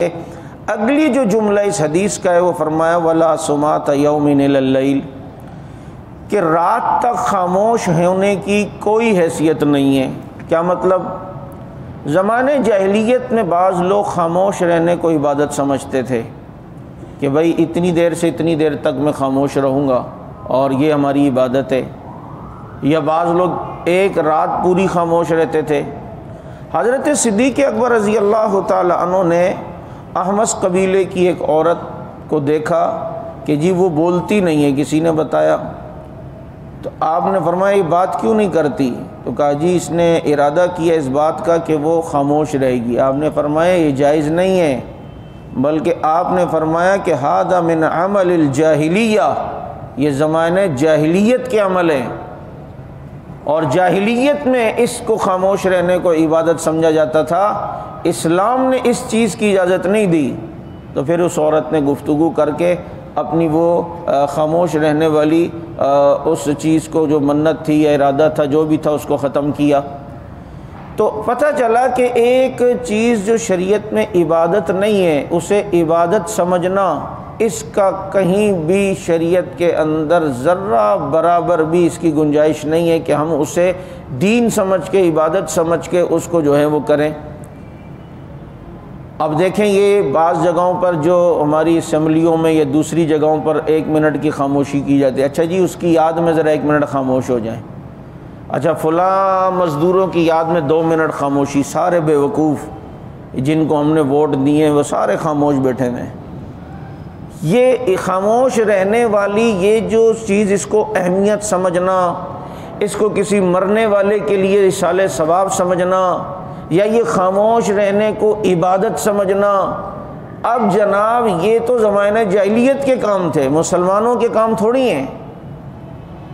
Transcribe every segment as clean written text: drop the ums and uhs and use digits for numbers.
اگلی جو جملہ اس حدیث کا ہے وہ فرمایا وَلَا سُمَاتَ يَوْمٍ إِلَى اللَّيْلِ، کہ رات تک خاموش ہونے کی کوئی حیثیت نہیں ہے۔ کیا مطلب؟ زمانے جاہلیت میں بعض لوگ خاموش رہنے کو عبادت سمجھتے تھے کہ بھائی اتنی دیر سے اتنی دیر تک میں خاموش رہوں گا اور یہ ہماری عبادت ہے، یا بعض لوگ ایک رات پوری خاموش رہتے تھے۔ حضرت صدیق اکبر رضی اللہ تعالی عنہ نے احمس قبیلے کی ایک عورت کو دیکھا کہ جی وہ بولتی نہیں ہے، کسی نے بتایا، تو آپ نے فرمایا یہ بات کیوں نہیں کرتی؟ تو کہا جی اس نے ارادہ کیا اس بات کا کہ وہ خاموش رہے گی۔ آپ نے فرمایا یہ جائز نہیں ہے، بلکہ آپ نے فرمایا کہ ھذا من عمل الجاہلیہ، یہ زمانے جاہلیت کے عمل ہیں، اور جاہلیت میں اس کو خاموش رہنے کو عبادت سمجھا جاتا تھا۔ اسلام نے اس چیز کی اجازت نہیں دی، تو پھر اس عورت نے گفتگو کر کے اپنی وہ خاموش رہنے والی اس چیز کو جو منت تھی یا ارادہ تھا جو بھی تھا اس کو ختم کیا۔ تو پتہ چلا کہ ایک چیز جو شریعت میں عبادت نہیں ہے اسے عبادت سمجھنا، اس کا کہیں بھی شریعت کے اندر ذرہ برابر بھی اس کی گنجائش نہیں ہے کہ ہم اسے دین سمجھ کے عبادت سمجھ کے اس کو جو ہے وہ کریں۔ اب دیکھیں یہ بعض جگہوں پر جو ہماری اسمبلیوں میں یا دوسری جگہوں پر 1 منٹ کی خاموشی کی جاتی ہے، اچھا جی اس کی یاد میں ذرا 1 منٹ خاموش ہو جائیں، اچھا فلاں مزدوروں کی یاد میں 2 منٹ خاموشی، سارے بے وقوف جن کو ہم نے ووٹ دیے وہ سارے خاموش بیٹھے ہیں۔ یہ خاموش رہنے والی یہ جو چیز، اس کو اہمیت سمجھنا، اس کو کسی مرنے والے کے لیے اصالِ ثواب سمجھنا، یا یہ خاموش رہنے کو عبادت سمجھنا، اب جناب یہ تو زمانہ جاہلیت کے کام تھے، مسلمانوں کے کام تھوڑی ہیں۔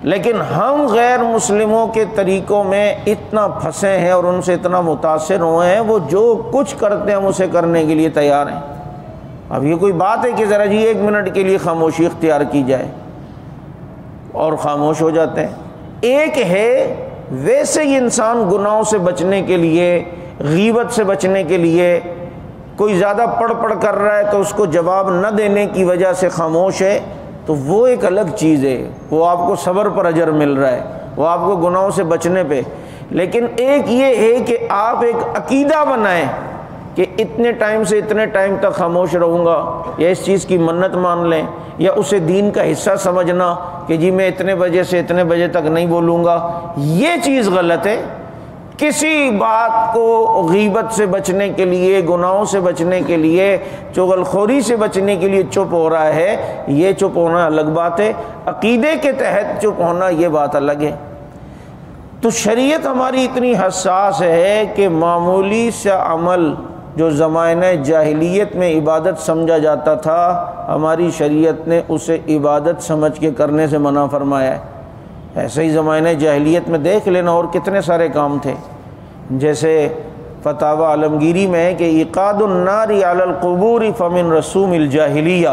لیکن ہم غیر مسلموں کے طریقوں میں اتنا پھنسے ہیں اور ان سے اتنا متاثر ہوئے ہیں، وہ جو کچھ کرتے ہیں ہم اسے کرنے کے لیے تیار ہیں۔ اب یہ کوئی بات ہے کہ ذرا جی 1 منٹ کے لیے خاموشی اختیار کی جائے اور خاموش ہو جاتے ہیں۔ ایک ہے ویسے ہی انسان گناہوں سے بچنے کے لیے، غیبت سے بچنے کے لیے، کوئی زیادہ پڑھ کر رہا ہے تو اس کو جواب نہ دینے کی وجہ سے خاموش ہے، تو وہ ایک الگ چیز ہے، وہ آپ کو صبر پر اجر مل رہا ہے، وہ آپ کو گناہوں سے بچنے پہ۔ لیکن ایک یہ ہے کہ آپ ایک عقیدہ بنائیں کہ اتنے ٹائم سے اتنے ٹائم تک خاموش رہوں گا، یا اس چیز کی منت مان لیں، یا اسے دین کا حصہ سمجھنا کہ جی میں اتنے بجے سے اتنے بجے تک نہیں بولوں گا، یہ چیز غلط ہے۔ کسی بات کو غیبت سے بچنے کے لیے، گناہوں سے بچنے کے لیے، چغل خوری سے بچنے کے لیے چپ ہو رہا ہے، یہ چپ ہونا الگ بات ہے، عقیدے کے تحت چپ ہونا یہ بات الگ ہے۔ تو شریعت ہماری اتنی حساس ہے کہ معمولی سا عمل جو زمانہ جاہلیت میں عبادت سمجھا جاتا تھا، ہماری شریعت نے اسے عبادت سمجھ کے کرنے سے منع فرمایا ہے۔ ایسے ہی زمانہ جاہلیت میں دیکھ لینا اور کتنے سارے کام تھے، جیسے فتاوی عالمگیری میں ہے کہ ایقاد النار علی القبور فمن رسوم الجاہلیہ،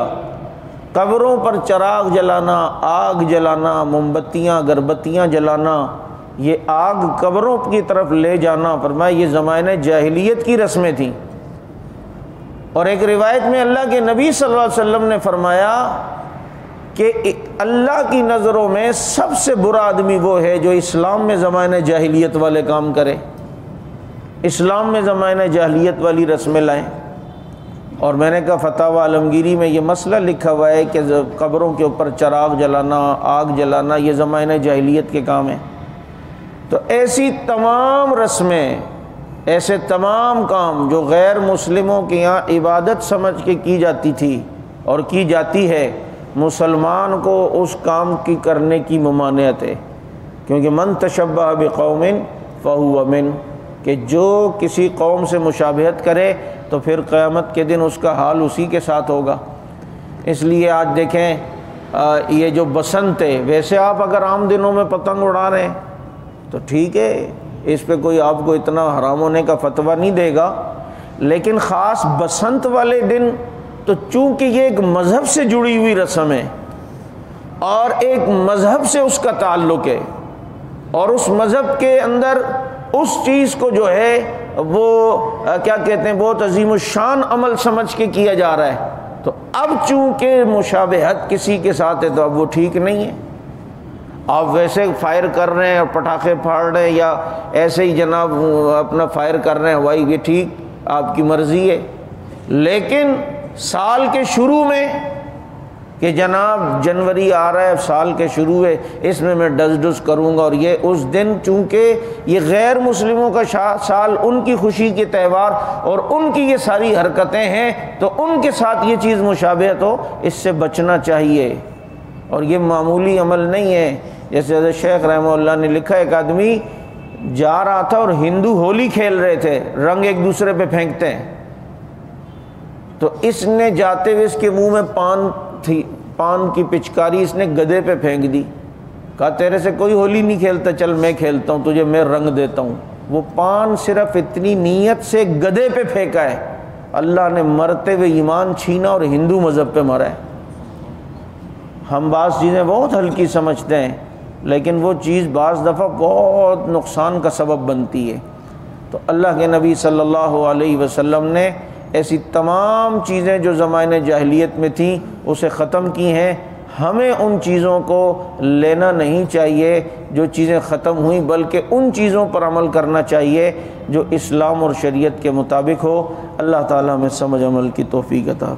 قبروں پر چراغ جلانا، آگ جلانا، موم بتیاں اگربتیاں جلانا، یہ آگ قبروں کی طرف لے جانا، فرمایا یہ زمانہ جاہلیت کی رسمیں تھیں۔ اور ایک روایت میں اللہ کے نبی صلی اللہ علیہ وسلم نے فرمایا کہ اللہ کی نظروں میں سب سے برا آدمی وہ ہے جو اسلام میں زمانہ جاہلیت والے کام کرے، اسلام میں زمانہ جاہلیت والی رسمیں لائیں۔ اور میں نے کہا فتاوی عالمگیری میں یہ مسئلہ لکھا ہوا ہے کہ قبروں کے اوپر چراغ جلانا، آگ جلانا، یہ زمانہ جاہلیت کے کام ہیں۔ تو ایسی تمام رسمیں، ایسے تمام کام جو غیر مسلموں کے یہاں عبادت سمجھ کے کی جاتی تھی اور کی جاتی ہے، مسلمان کو اس کام کی کرنے کی ممانعت ہے، کیونکہ من تشبہ بقوم فہو من، کہ جو کسی قوم سے مشابہت کرے تو پھر قیامت کے دن اس کا حال اسی کے ساتھ ہوگا۔ اس لیے آج دیکھیں یہ جو بسنت ہے، ویسے آپ اگر عام دنوں میں پتنگ اڑا رہے ہیں تو ٹھیک ہے، اس پہ کوئی آپ کو اتنا حرام ہونے کا فتویٰ نہیں دے گا، لیکن خاص بسنت والے دن تو چونکہ یہ ایک مذہب سے جڑی ہوئی رسم ہے اور ایک مذہب سے اس کا تعلق ہے، اور اس مذہب کے اندر اس چیز کو جو ہے وہ کیا کہتے ہیں بہت عظیم الشان عمل سمجھ کے کیا جا رہا ہے، تو اب چونکہ مشابہت کسی کے ساتھ ہے تو اب وہ ٹھیک نہیں ہے۔ آپ ویسے فائر کر رہے ہیں اور پٹاخے پھاڑ رہے ہیں، یا ایسے ہی جناب اپنا فائر کر رہے ہیں ہوائی، یہ ٹھیک آپ کی مرضی ہے، لیکن سال کے شروع میں کہ جناب جنوری آ رہا ہے، سال کے شروع ہے، اس میں ڈز کروں گا، اور یہ اس دن چونکہ یہ غیر مسلموں کا سال، ان کی خوشی کے تہوار اور ان کی یہ ساری حرکتیں ہیں، تو ان کے ساتھ یہ چیز مشابہت ہو، اس سے بچنا چاہیے۔ اور یہ معمولی عمل نہیں ہے، جیسے حضرت شیخ رحمہ اللہ نے لکھا، ایک آدمی جا رہا تھا اور ہندو ہولی کھیل رہے تھے، رنگ ایک دوسرے پہ پھینکتے ہیں، تو اس نے جاتے ہوئے اس کے منہ میں پان تھی، پان کی پچکاری اس نے گدھے پہ پھینک دی، کہا تیرے سے کوئی ہولی نہیں کھیلتا، چل میں کھیلتا ہوں، تجھے میں رنگ دیتا ہوں۔ وہ پان صرف اتنی نیت سے گدھے پہ پھینکا ہے، اللہ نے مرتے ہوئے ایمان چھینا اور ہندو مذہب پہ مرا ہے۔ ہم بعض چیزیں بہت ہلکی سمجھتے ہیں، لیکن وہ چیز بعض دفعہ بہت نقصان کا سبب بنتی ہے۔ تو اللہ کے نبی صلی اللہ علیہ وسلم نے ایسی تمام چیزیں جو زمانے جاہلیت میں تھیں اسے ختم کی ہیں۔ ہمیں ان چیزوں کو لینا نہیں چاہیے جو چیزیں ختم ہوئیں، بلکہ ان چیزوں پر عمل کرنا چاہیے جو اسلام اور شریعت کے مطابق ہو۔ اللہ تعالیٰ ہمیں سمجھ عمل کی توفیق عطا